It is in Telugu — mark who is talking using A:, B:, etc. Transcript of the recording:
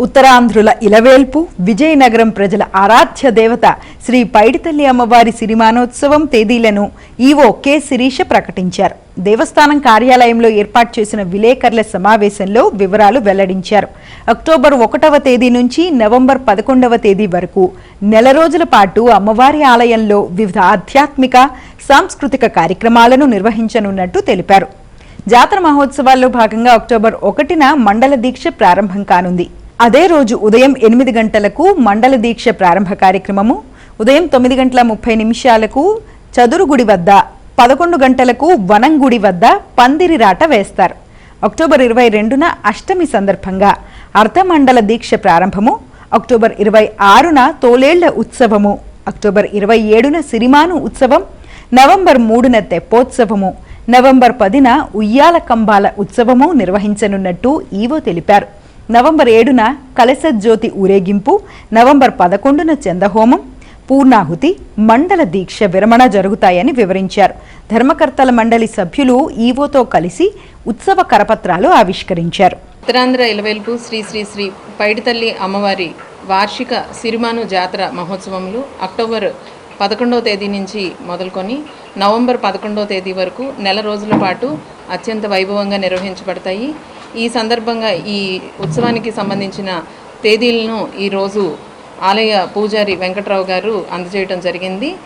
A: ఉత్తరాంధ్రుల ఇలవేల్పు విజయనగరం ప్రజల ఆరాధ్య దేవత శ్రీ పైడితల్లి అమ్మవారి సిరిమానోత్సవం తేదీలను ఈవో కె శిరీష ప్రకటించారు. దేవస్థానం కార్యాలయంలో ఏర్పాటు చేసిన విలేకరుల సమావేశంలో వివరాలు వెల్లడించారు. అక్టోబర్ 1వ తేదీ నుంచి నవంబర్ 11వ తేదీ వరకు నెల రోజుల పాటు అమ్మవారి ఆలయంలో వివిధ ఆధ్యాత్మిక సాంస్కృతిక కార్యక్రమాలను నిర్వహించనున్నట్టు తెలిపారు. జాతర మహోత్సవాల్లో భాగంగా అక్టోబర్ 1న మండల దీక్ష ప్రారంభం కానుంది. అదే రోజు ఉదయం 8 గంటలకు మండల దీక్ష ప్రారంభ కార్యక్రమము, ఉదయం 9:30 చదురుగుడి వద్ద, 11 గంటలకు వనంగుడి వద్ద పందిరి రాట వేస్తారు. అక్టోబర్ 22న అష్టమి సందర్భంగా అర్ధమండల దీక్ష ప్రారంభము, అక్టోబర్ 26న తోలేళ్ల ఉత్సవము, అక్టోబర్ 27న సిరిమాను ఉత్సవం, నవంబర్ 3న తెప్పోత్సవము, నవంబర్ 10న ఉయ్యాల కంబాల ఉత్సవము నిర్వహించనున్నట్టు ఈవో తెలిపారు. నవంబర్ 7న కలశజ్యోతి ఊరేగింపు, నవంబర్ 11న చందహోమం, పూర్ణాహుతి, మండల దీక్ష విరమణ జరుగుతాయని వివరించారు. ధర్మకర్తల మండలి సభ్యులు ఈవోతో కలిసి ఉత్సవ కరపత్రాలు ఆవిష్కరించారు.
B: ఉత్తరాంధ్ర ఇలవేల్పు శ్రీ శ్రీ శ్రీ పైడితల్లి అమ్మవారి వార్షిక సిరిమాను జాతర మహోత్సవములు అక్టోబర్ 11వ తేదీ నుంచి మొదలుకొని నవంబర్ 11వ తేదీ వరకు నెల రోజుల పాటు అత్యంత వైభవంగా నిర్వహించబడతాయి. ఈ సందర్భంగా ఈ ఉత్సవానికి సంబంధించిన తేదీలను ఈరోజు ఆలయ పూజారి వెంకట్రావు గారు అందజేయడం జరిగింది.